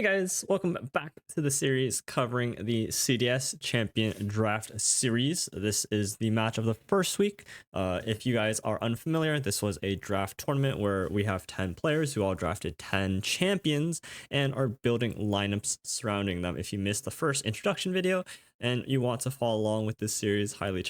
Hey guys, welcome back to the series covering the CDS Champion Draft Series. This is the match of the first week. If you guys are unfamiliar, this was a draft tournament where we have 10 players who all drafted 10 champions and are building lineups surrounding them. If you missed the first introduction video and you want to follow along with this series, highly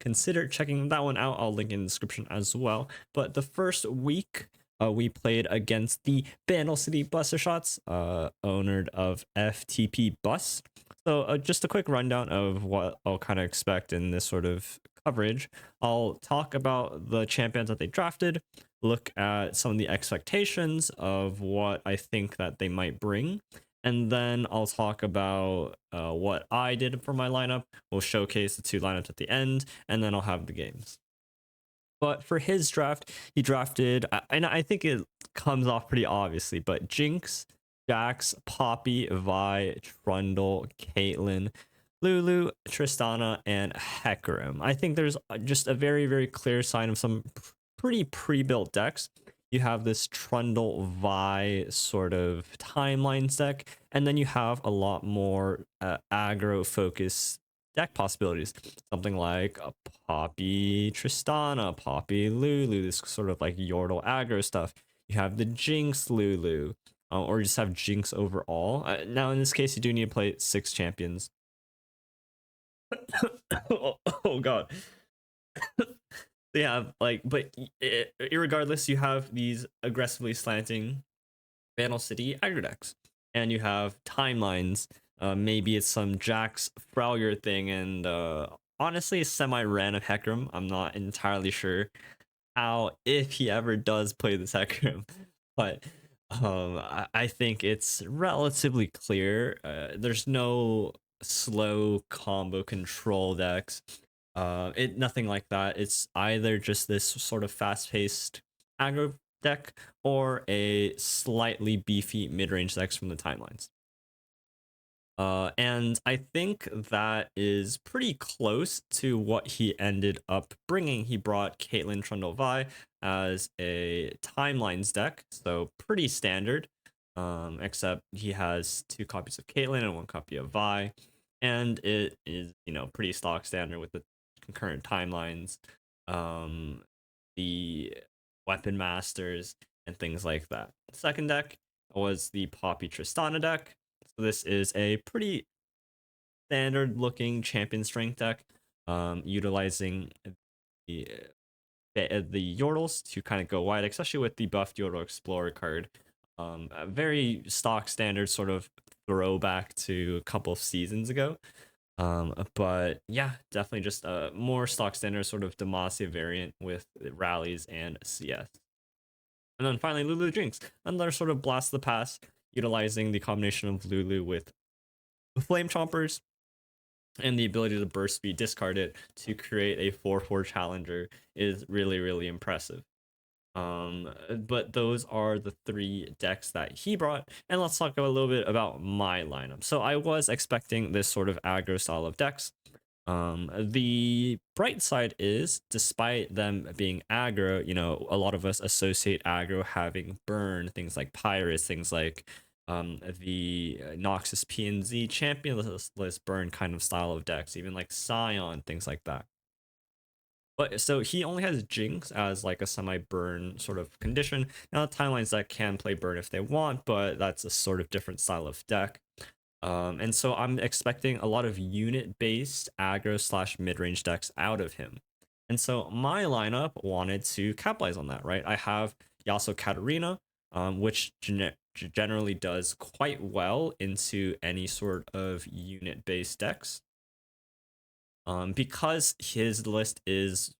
consider checking that one out. I'll link in the description as well. But the first week, we played against the Bandle City Buster Shots, owner of FTP Bus. So just a quick rundown of what I'll kind of expect in this sort of coverage. I'll talk about the champions that they drafted, look at some of the expectations of what I think that they might bring, and then I'll talk about what I did for my lineup. We'll showcase the two lineups at the end, and then I'll have the games. But for his draft, he drafted, and I think it comes off pretty obviously, but Jinx, Jax, Poppy, Vi, Trundle, Caitlyn, Lulu, Tristana, and Hecarim. I think there's just a very, very clear sign of some pretty pre-built decks. You have this Trundle Vi sort of timelines deck, and then you have a lot more aggro focused deck possibilities. Something like a Poppy Tristana, Poppy Lulu, this sort of like Yordle aggro stuff. You have the Jinx Lulu, or you just have Jinx overall. Now, in this case, you do need to play 6 champions. oh god. Yeah, like, but irregardless, you have these aggressively slanting Bandle City aggro decks, and you have timelines. Maybe it's some Jax Frowger thing, and honestly, a semi-random Hecarim. I'm not entirely sure how, if he ever does play this Hecarim, but I think it's relatively clear. There's no slow combo control decks. Nothing like that. It's either just this sort of fast-paced aggro deck or a slightly beefy mid-range decks from the timelines. And I think that is pretty close to what he ended up bringing. He brought Caitlyn Trundle Vi as a timelines deck, so pretty standard, except he has 2 copies of Caitlyn and 1 copy of Vi, and it is, pretty stock standard with the concurrent timelines, the weapon masters, and things like that. The second deck was the Poppy Tristana deck. So this is a pretty standard looking champion strength deck, utilizing the Yordles to kind of go wide, especially with the buffed Yordle Explorer card. A very stock standard sort of throwback to a couple of seasons ago. But yeah, definitely just a more stock standard sort of Demacia variant with rallies and CS. And then finally, Lulu Jinx, another sort of blast the past, utilizing the combination of Lulu with Flame Chompers and the ability to burst speed discard it to create a 4/4 challenger is really, really impressive. But those are the 3 decks that he brought, and let's talk a little bit about my lineup. So I was expecting this sort of aggro style of decks. The bright side is, despite them being aggro, a lot of us associate aggro having burn, things like Pyrus, things like the Noxus PNZ championless burn kind of style of decks, even like Scion, things like that. But so he only has Jinx as like a semi-burn sort of condition. Now, timelines that can play burn if they want, but that's a sort of different style of deck. And so I'm expecting a lot of unit-based aggro / mid-range decks out of him. And so my lineup wanted to capitalize on that, right? I have Yas Kat, which generally does quite well into any sort of unit-based decks. Because his list is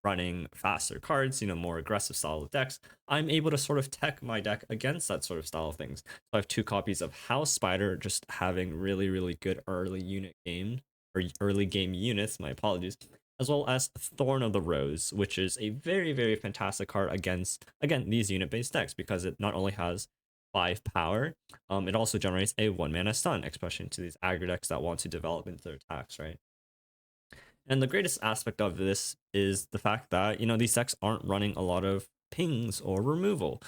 running faster cards, more aggressive style of decks, I'm able to sort of tech my deck against that sort of style of things. So I have 2 copies of House Spider, just having really, really good early game units, my apologies, as well as Thorn of the Rose, which is a very, very fantastic card against, again, these unit-based decks, because it not only has 5 power, it also generates a 1-mana stun, especially into these aggro decks that want to develop into their attacks, right? And the greatest aspect of this is the fact that, these decks aren't running a lot of pings or removal.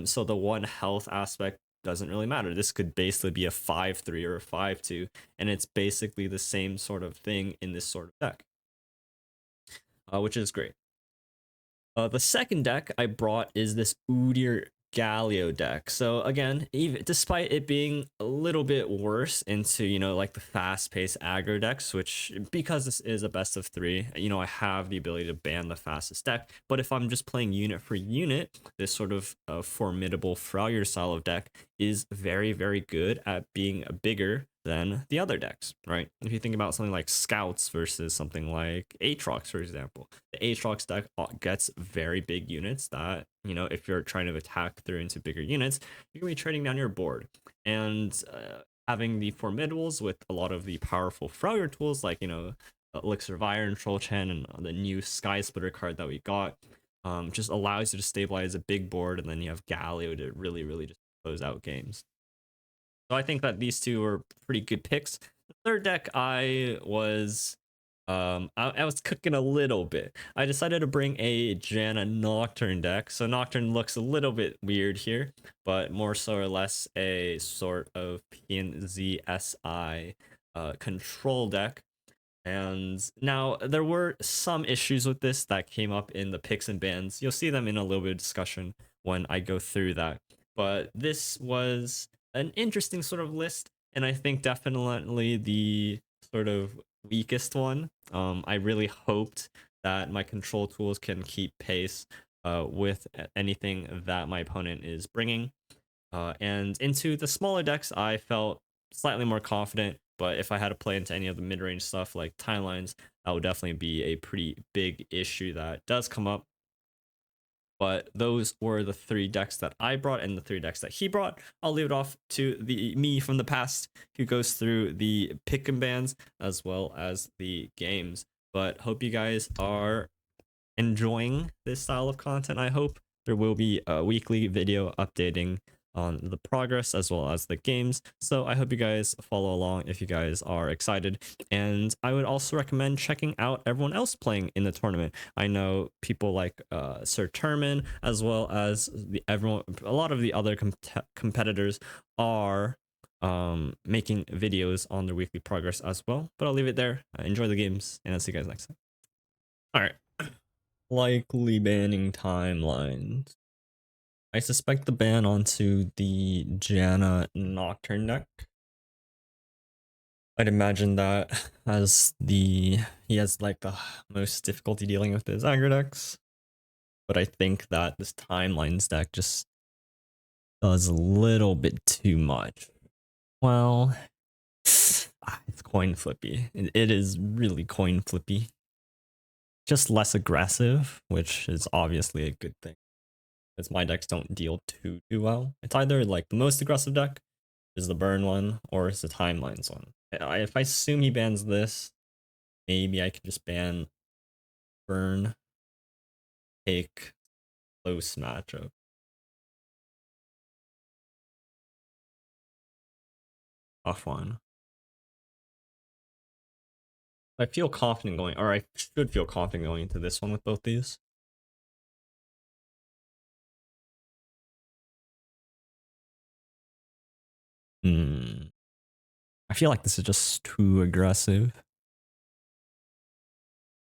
So the 1 health aspect doesn't really matter. This could basically be a 5-3 or a 5-2, and it's basically the same sort of thing in this sort of deck, which is great. The second deck I brought is this Udyr Galio deck. So again, even despite it being a little bit worse into, like the fast-paced aggro decks, which because this is a best of 3, I have the ability to ban the fastest deck. But if I'm just playing unit for unit, this sort of formidable Frauer style of deck is very, very good at being bigger than the other decks, right? If you think about something like Scouts versus something like Aatrox, for example, the Aatrox deck gets very big units that, if you're trying to attack through into bigger units, you're going to be trading down your board. And having the formidables with a lot of the powerful Frauer tools like, Elixir of Iron, Troll Chen, and the new Sky Splitter card that we got, just allows you to stabilize a big board, and then you have Galio to really, really just close out games. So I think that these two are pretty good picks. The third deck I was cooking a little bit. I decided to bring a Janna Nocturne deck. So Nocturne looks a little bit weird here, but more so or less a sort of PNZSI control deck. And now there were some issues with this that came up in the picks and bans. You'll see them in a little bit of discussion when I go through that. But this was an interesting sort of list, and I think definitely the sort of weakest one. I really hoped that my control tools can keep pace with anything that my opponent is bringing. And into the smaller decks, I felt slightly more confident. But if I had to play into any of the mid-range stuff like timelines, that would definitely be a pretty big issue that does come up. But those were the 3 decks that I brought and the 3 decks that he brought. I'll leave it off to the me from the past who goes through the pick and bans as well as the games. But hope you guys are enjoying this style of content. I hope there will be a weekly video updating on the progress as well as the games, so I hope you guys follow along if you guys are excited. And I would also recommend checking out everyone else playing in the tournament. I know people like Sir Termin, as well as a lot of the other competitors are making videos on their weekly progress as well. But I'll leave it there. Enjoy the games, and I'll see you guys next time. All right. Likely banning timelines. I suspect the ban onto the Janna Nocturne deck. I'd imagine that as he has like the most difficulty dealing with his aggro decks. But I think that this timelines deck just does a little bit too much. Well, it's coin flippy. It is really coin flippy. Just less aggressive, which is obviously a good thing, because my decks don't deal too well. It's either like the most aggressive deck is the burn one, or it's the timelines one. If I assume he bans this, maybe I can just ban burn, take close matchup. Tough one. I feel confident going, or I should feel confident going into this one with both these. I feel like this is just too aggressive.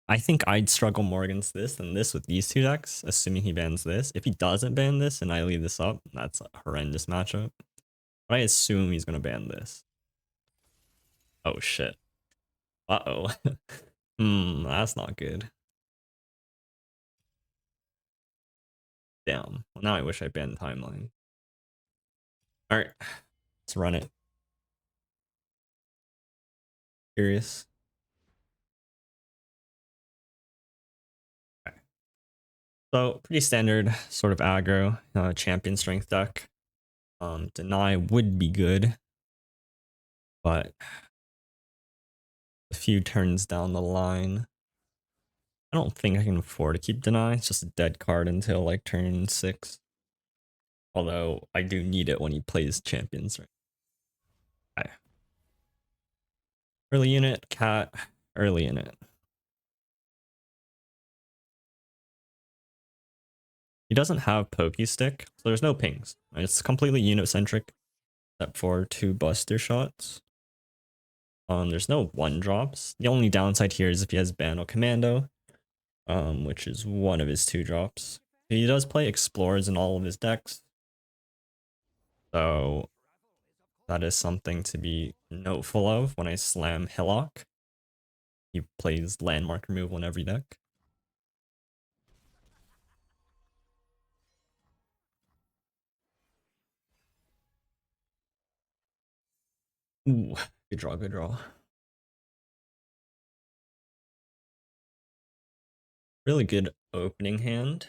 I think I'd struggle more against this than this with these 2 decks, assuming he bans this. If he doesn't ban this and I leave this up, that's a horrendous matchup. But I assume he's going to ban this. Oh, shit. Uh-oh. That's not good. Damn. Well, now I wish I banned timeline. Alright. Let's run it. Curious. Okay. So, pretty standard sort of aggro, champion strength deck. Deny would be good, but a few turns down the line, I don't think I can afford to keep deny. It's just a dead card until like turn 6. Although I do need it when he plays champions, right? Okay. Early unit, cat, early unit. He doesn't have pokey stick, so there's no pings. It's completely unit centric, except for 2 buster shots. There's no 1-drops. The only downside here is if he has ban or commando, which is one of his 2 drops. He does play explorers in all of his decks, so that is something to be noteful of when I slam Hillock. He plays landmark removal in every deck. Ooh, good draw, good draw. Really good opening hand.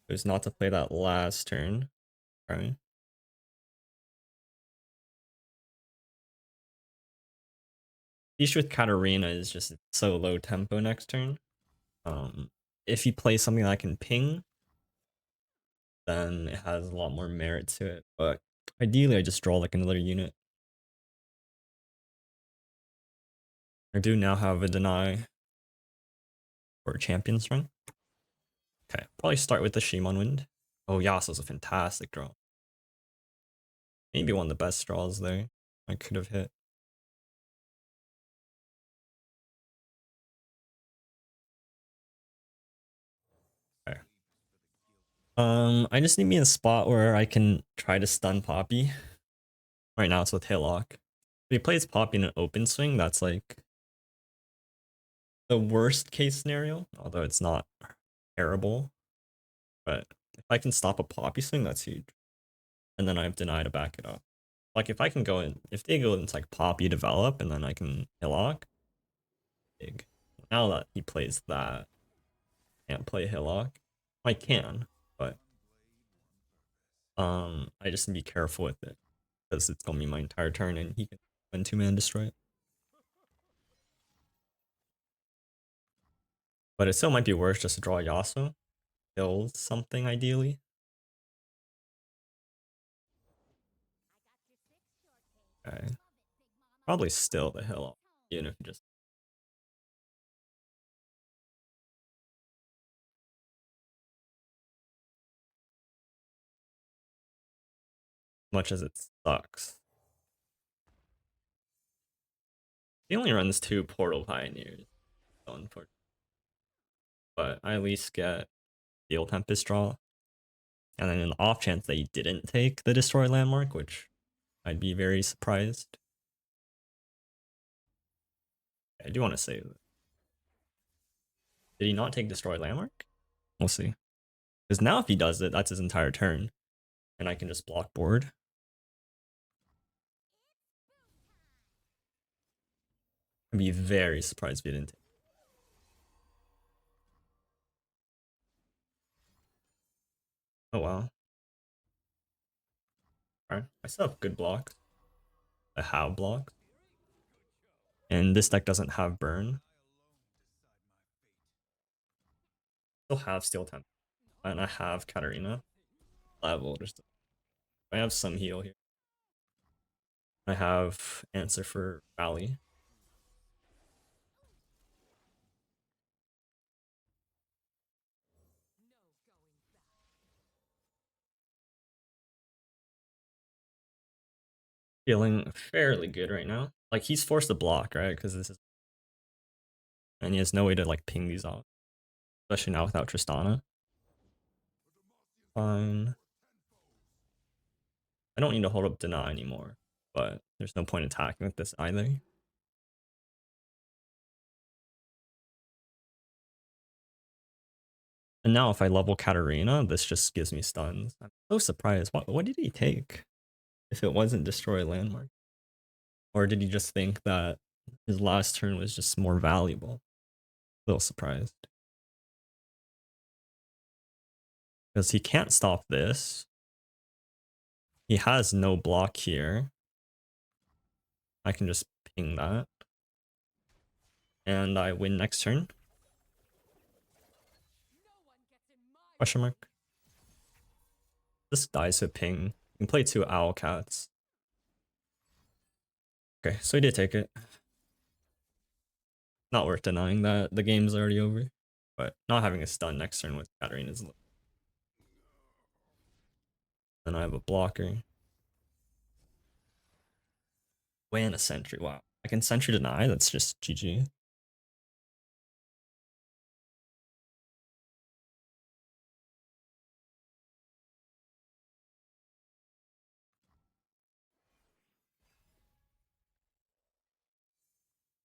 It was not to play that last turn. Right. The issue with Katarina is just so low tempo next turn. If you play something that can ping, then it has a lot more merit to it. But ideally, I just draw like another unit. I do now have a deny for a Champion's Run. Okay, probably start with the Shimon Wind. Oh, Yas was a fantastic draw. Maybe one of the best draws there I could have hit. Okay. I just need to be in a spot where I can try to stun Poppy. Right now it's with Hillock. If he plays Poppy in an open swing, that's like the worst case scenario, although it's not terrible. But if I can stop a Poppy swing, that's huge. And then I have deny to back it up. Like if I can go in, if they go into like Poppy develop and then I can Hillock, big. Now that he plays that, can't play Hillock. I can, but I just need to be careful with it because it's gonna be my entire turn and he can win 2-man destroy it. But it still might be worse just to draw Yasuo. Kill something ideally. Okay. Probably still the hill, even if you just. Much as it sucks. He only runs 2 Portal Pioneers. So unfortunate. But I at least get Steel Tempest draw. And then in the off chance that he didn't take the Destroy Landmark, which I'd be very surprised. I do want to save it. Did he not take Destroy Landmark? We'll see. Because now if he does it, that's his entire turn. And I can just block board. I'd be very surprised if he didn't take it. Oh wow. Alright, I still have good blocks. I have blocks. And this deck doesn't have burn. Still have Steel Temp. And I have Katarina. Level. Just I have some heal here. I have answer for Valley. Feeling fairly good right now. Like he's forced to block, right? Because this is, and he has no way to like ping these off, especially now without Tristana. Fine. I don't need to hold up deny anymore, but there's no point attacking with this either. And now if I level Katarina, this just gives me stuns. I'm so surprised. What did he take? If it wasn't destroy landmark, or did he just think that his last turn was just more valuable? A little surprised. Because he can't stop this. He has no block here. I can just ping that. And I win next turn. Question mark. This dies to ping. You can play 2 owl cats. Okay, so he did take it. Not worth denying that the game's already over. But not having a stun next turn with Katarina is Then I have a blocker. And a sentry. Wow. I can sentry deny. That's just GG.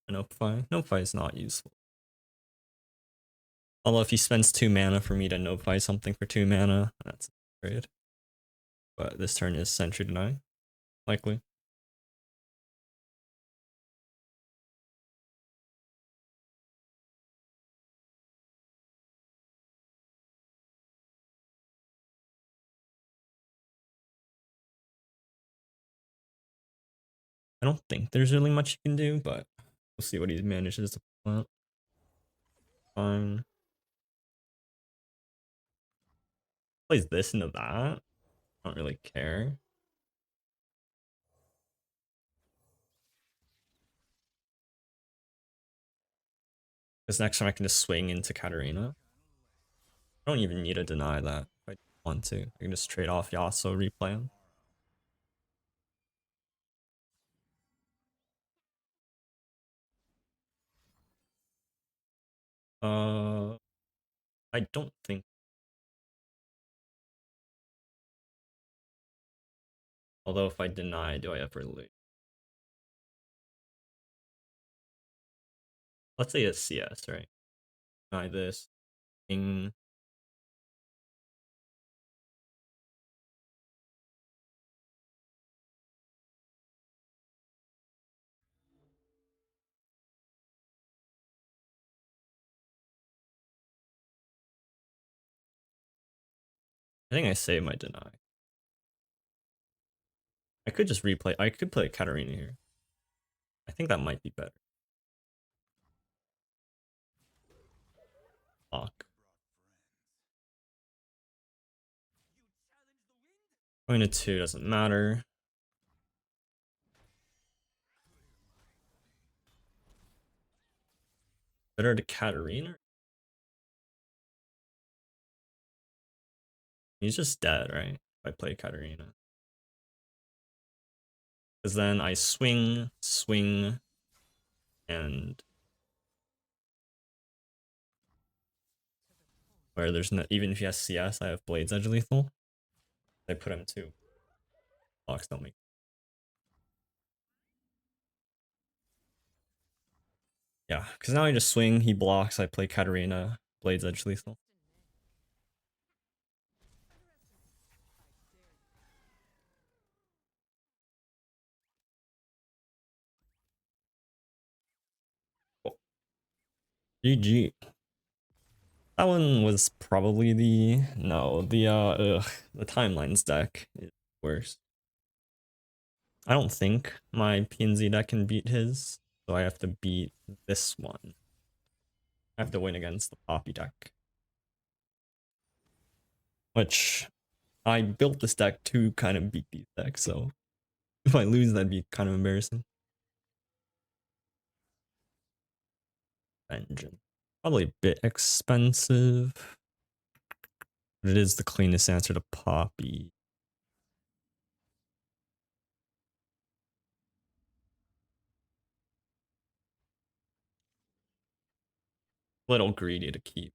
Notify. Notify is not useful. Although if he spends 2 mana for me to notify something for 2 mana, that's great. But this turn is sentry deny. Likely. I don't think there's really much you can do, but we'll see what he manages to pull out. Fine. Plays this into that. I don't really care. Because next time I can just swing into Katarina. I don't even need to deny that if I want to. I can just trade off Yasuo, replay him. I don't think. Although if I deny, do I ever lose? Let's say it's CS, right? Deny this. Thing. I think I save my deny. I could just replay. I could play Katarina here. I think that might be better. Fuck. Going to 2 doesn't matter. Better to Katarina? He's just dead, right? If I play Katarina. Because then I swing, and where there's no, even if he has CS, I have Blades Edge lethal. I put him 2. Blocks don't make. Yeah, because now I just swing, he blocks, I play Katarina, Blades Edge lethal. Oh. GG. That one was probably the the Timelines deck is worse. I don't think my PNZ deck can beat his, so I have to beat this one. I have to win against the Poppy deck. Which I built this deck to kind of beat these decks, so if I lose, that'd be kind of embarrassing. Engine. Probably a bit expensive, but it is the cleanest answer to Poppy. A little greedy to keep,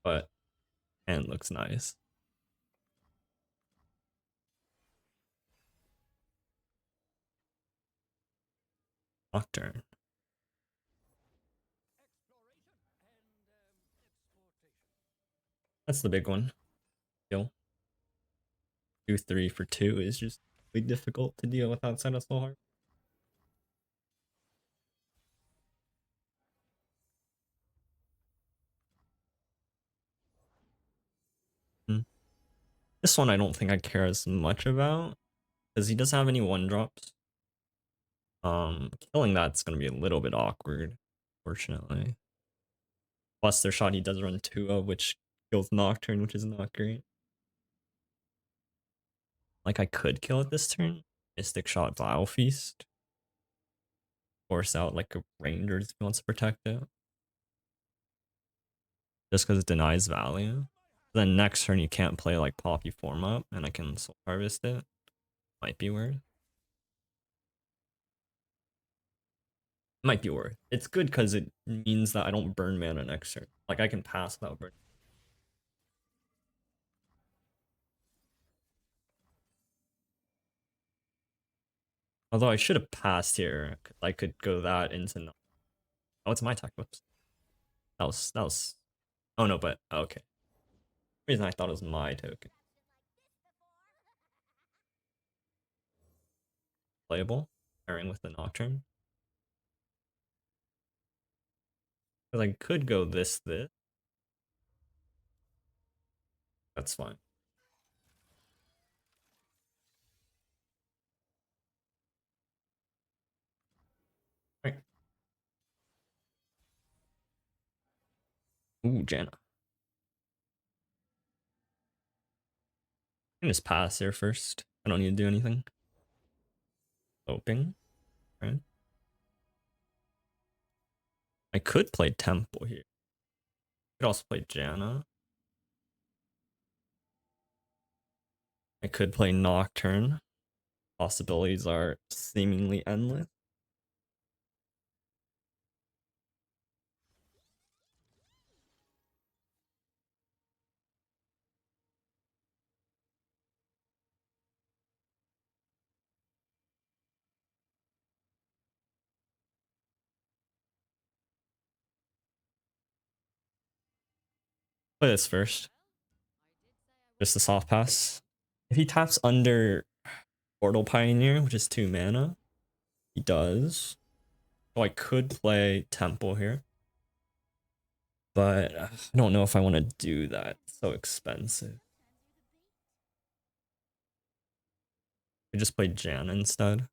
but and looks nice. Nocturne. That's the big one. Kill. 2-3 for 2 is just really difficult to deal with outside of Soul Heart. This one I don't think I care as much about, because he doesn't have any 1-drops. Killing that's gonna be a little bit awkward, fortunately. Plus their shot he does run 2 of, which kills Nocturne, which is not great. Like I could kill it this turn. Mystic shot Vile Feast. Force out like a Rangers if he wants to protect it. Just because it denies value. Then next turn you can't play like Poppy form up, and I can soul harvest it. Might be worth. Might be worth. It's good because it means that I don't burn mana next turn. Like I can pass without burn. Although I should have passed here. I could go that into. Oh, it's my attack. Whoops. That was. Oh no, but okay. The reason I thought it was my token. Playable. Pairing with the Nocturne. Because I could go this. That's fine. Right. Ooh, Janna. I can just pass here first. I don't need to do anything. Open. Right. I could play Temple here. I could also play Janna. I could play Nocturne. Possibilities are seemingly endless. Play this first. Just a soft pass. If he taps under Portal Pioneer, which is 2 mana, he does. So I could play Temple here. But I don't know if I want to do that. It's so expensive. I just play Jan instead.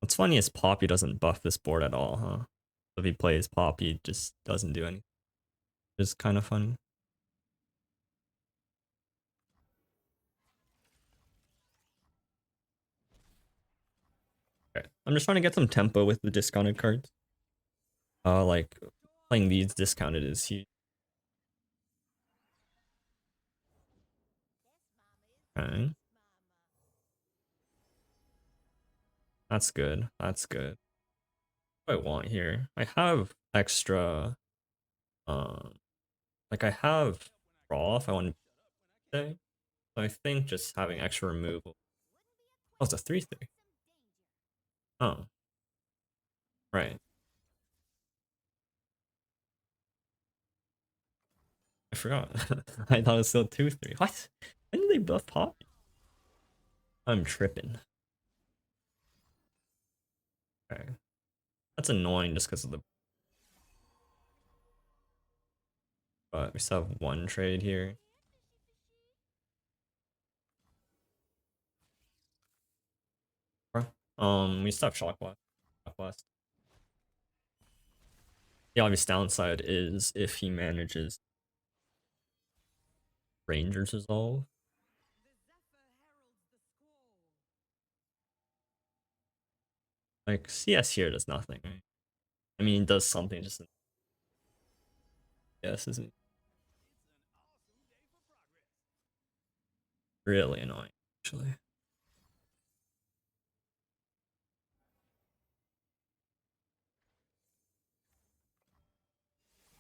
What's funny is Poppy doesn't buff this board at all, huh? If he plays Poppy, it just doesn't do anything. It's kind of funny. Okay. I'm just trying to get some tempo with the discounted cards. Like playing these discounted is huge. Okay. That's good. That's good. What do I want here? I have extra um like I have draw if I want to say. So I think just having extra removal. Oh, it's a 3/3. Oh, right. I forgot. I thought it was still 2/3. What? When did they buff Poppy? I'm tripping. Okay. That's annoying just because of the. But we still have one trade here. We still have Shock Blast. Shock Blast. The obvious downside is if he manages Ranger's Resolve. Like CS here does nothing, right? I mean, it does something just. Yes, isn't really annoying actually.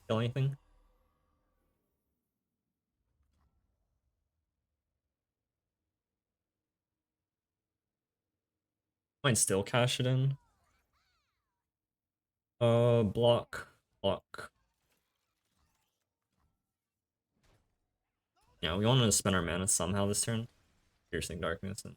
Kill anything? Might still cash it in. Block. Yeah, we want to spend our mana somehow this turn. Piercing Darkness and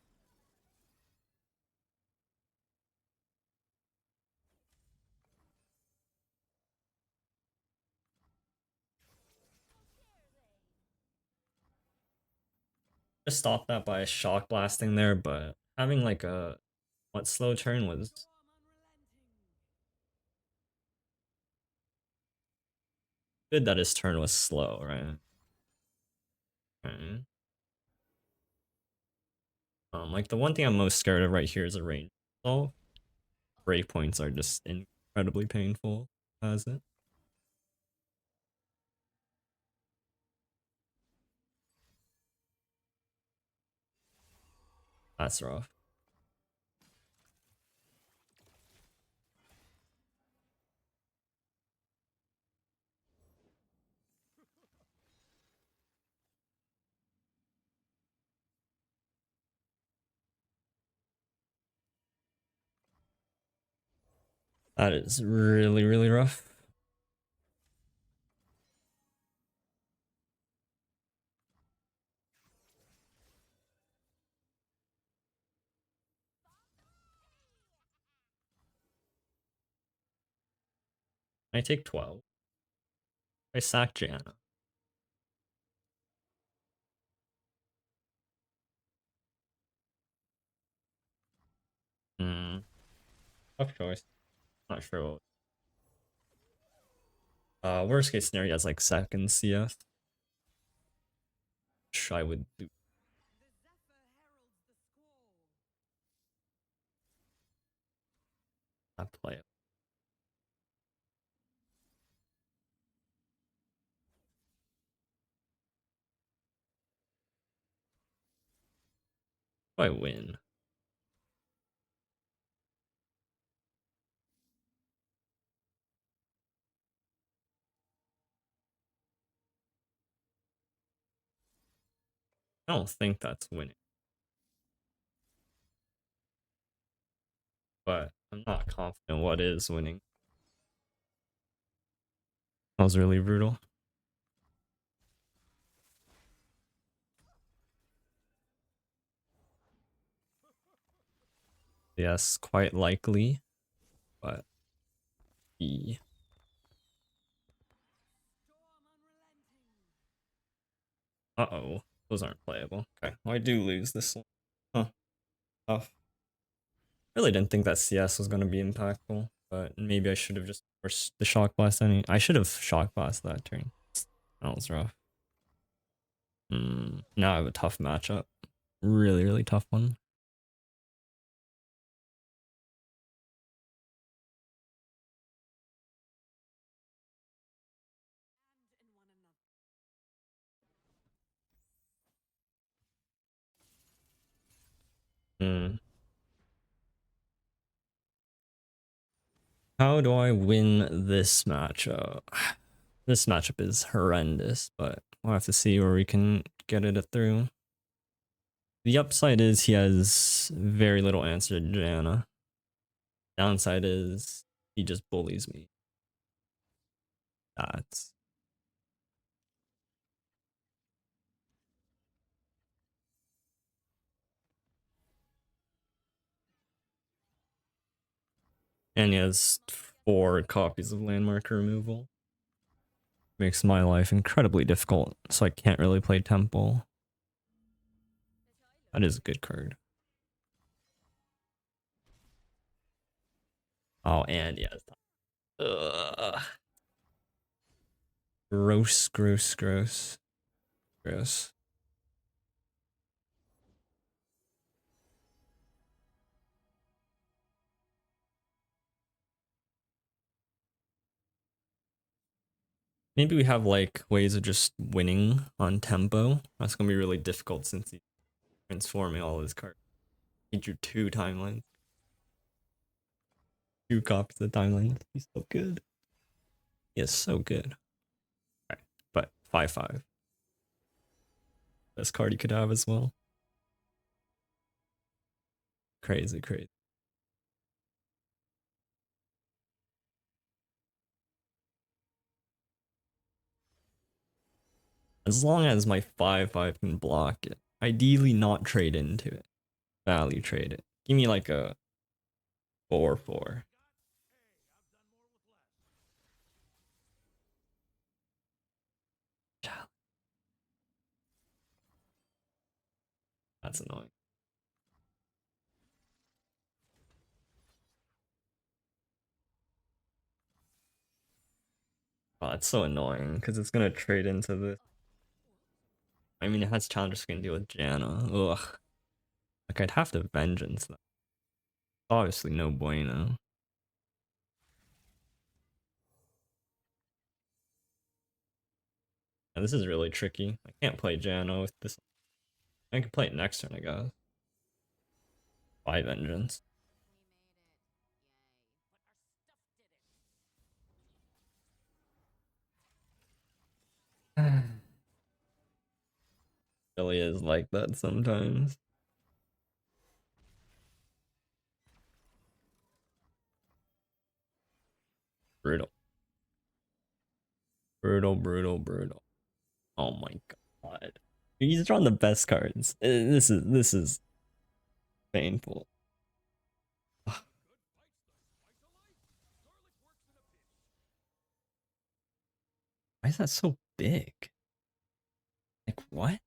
just stop that by shock blasting there, but having like a what slow turn was good that his turn was slow, right? Okay. Like the one thing I'm most scared of right here is a range. So breakpoints are just incredibly painful as it. That's rough. That is really, really rough. I take 12. I sack Janna. Hmm. Tough choice. Not sure what. Worst case scenario is like second CS. Which I would do not play it. If I win. I don't think that's winning. But I'm not confident what is winning. That was really brutal. Yes, quite likely. But E. Uh-oh. Those aren't playable. Okay. Well, I do lose this one. Huh. Tough. Really didn't think that CS was going to be impactful, but maybe I should have just forced the shock blast. I should have shock blast that turn. That was rough. Now I have a tough matchup. Really, really tough one. Hmm. How do I win this matchup? This matchup is horrendous, but we'll have to see where we can get it through. The upside is he has very little answer to Janna. Downside is he just bullies me. That's and he has 4 copies of landmark removal. Makes my life incredibly difficult, so I can't really play Temple. That is a good card. Oh, and yes. Ugh. Gross, gross, gross. Gross. Maybe we have like ways of just winning on tempo. That's gonna be really difficult since he's transforming all his cards. He drew 2 timelines. 2 copies of timelines. He's so good. He is so good. Alright, but 5/5. Best card he could have as well. Crazy, crazy. As long as my 5/5 can block it. Ideally not trade into it. Value trade it. Give me like a 4/4. That's annoying. Oh, that's so annoying because it's gonna trade into this. I mean, it has challenger skin deal with Janna. Ugh. Like, I'd have to vengeance though. Obviously, no bueno. Yeah, this is really tricky. I can't play Janna with this. I can play it next turn, I guess. By vengeance. Really is like that sometimes. Brutal. Brutal, brutal, brutal. Oh my god. He's drawing the best cards. This is painful. Why is that so big? Like what?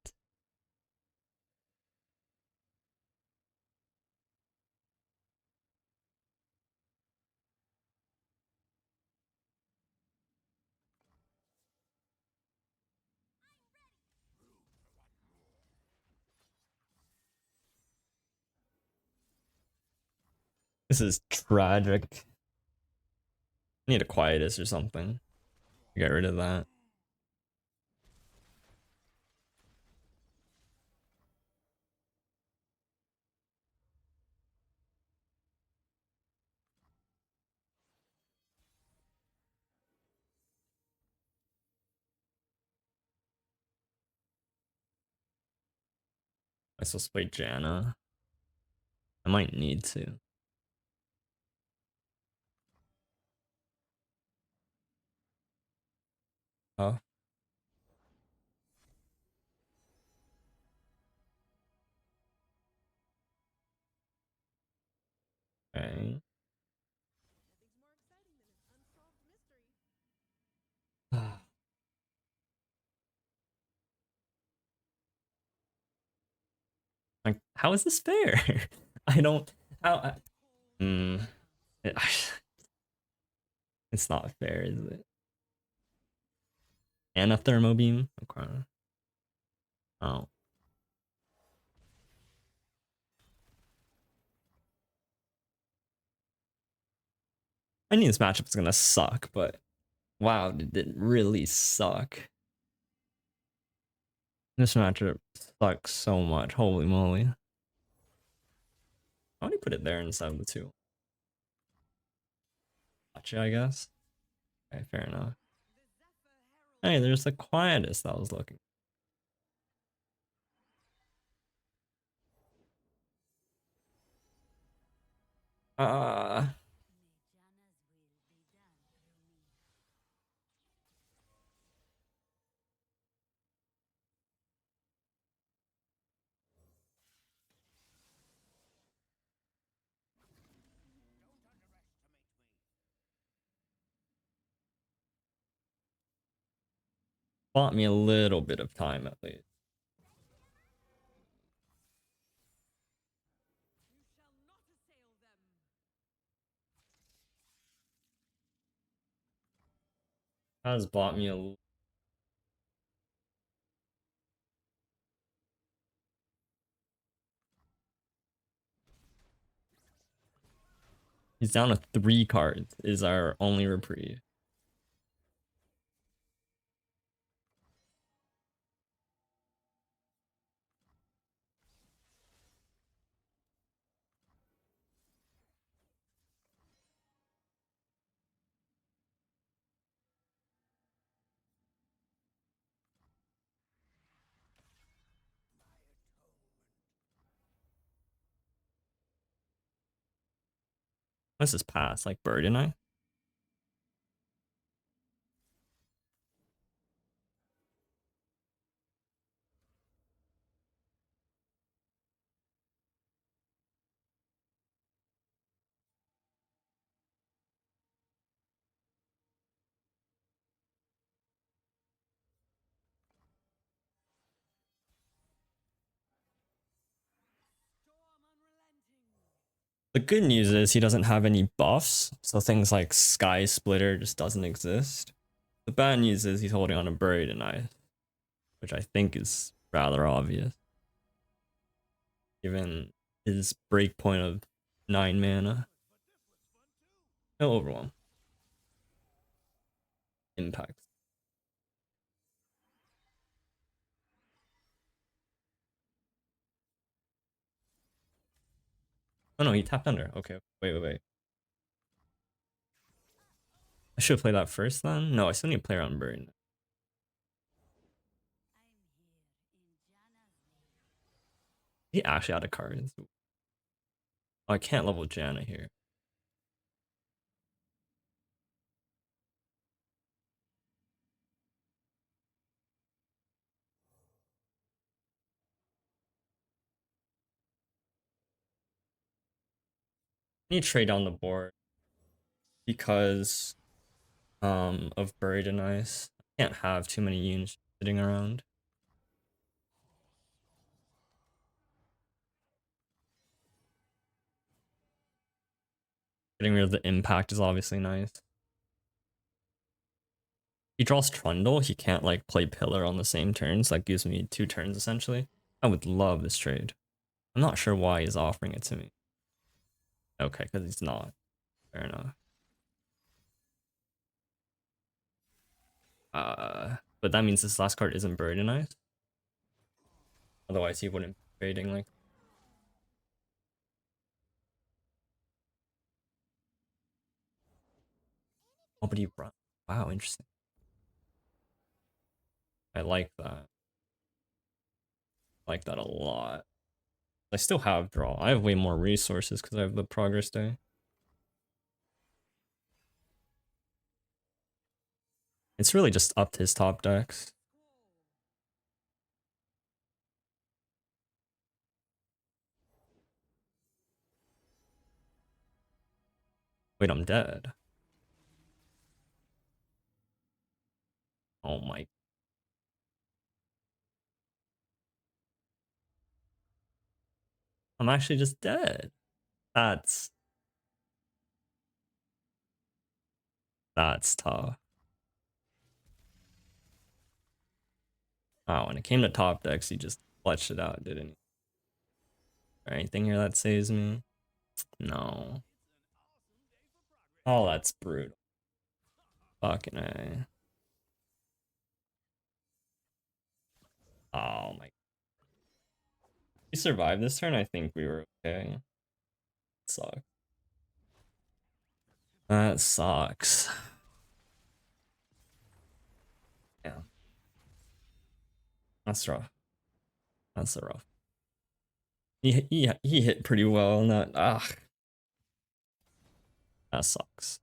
This is tragic. I need a quietus or something. Get rid of that. I supposed to play Janna. I might need to. Oh. Okay. Like, how is this fair? I don't. How? It, it's not fair, is it? And a thermo beam. Okay. Oh. I knew this matchup was gonna suck, but wow, did it really suck? This matchup sucks so much. Holy moly! Why do you put it there instead of the two? Gotcha, I guess. Okay, fair enough. Hey, there's the quietest that I was looking. Uh bought me a little bit of time at least. Has bought me a. He's down to 3 cards. Is our only reprieve. What's his pass? Like Bird and I? The good news is he doesn't have any buffs, so things like Sky Splitter just doesn't exist. The bad news is he's holding on to Buried and I, which I think is rather obvious. Given his break point of 9 mana. No overwhelm. Impact. Oh no, he tapped under. Okay, wait. I should play that first then? No, I still need to play around Bird. He actually out of cards. Oh, I can't level Janna here. I need to trade down the board because of Buried in Ice. I can't have too many units sitting around. Getting rid of the impact is obviously nice. He draws Trundle, he can't like play Pillar on the same turns. That gives me 2 turns essentially. I would love this trade. I'm not sure why he's offering it to me. Okay, because he's not. Fair enough. But that means this last card isn't Buried in Ice. Otherwise he wouldn't be trading like. Oh, but he run. Wow, interesting. I like that. I like that a lot. I still have draw. I have way more resources because I have the progress day. It's really just up to his top decks. Wait, I'm dead. Oh my. I'm actually just dead. That's tough. Wow, when it came to top decks, he just clutched it out, didn't he? Anything here that saves me? No. Oh, that's brutal. Fucking A. Oh my. We survived this turn, I think we were okay. Sucks. That sucks. Yeah. That's rough. That's rough. He hit pretty well on that. Ah. That sucks.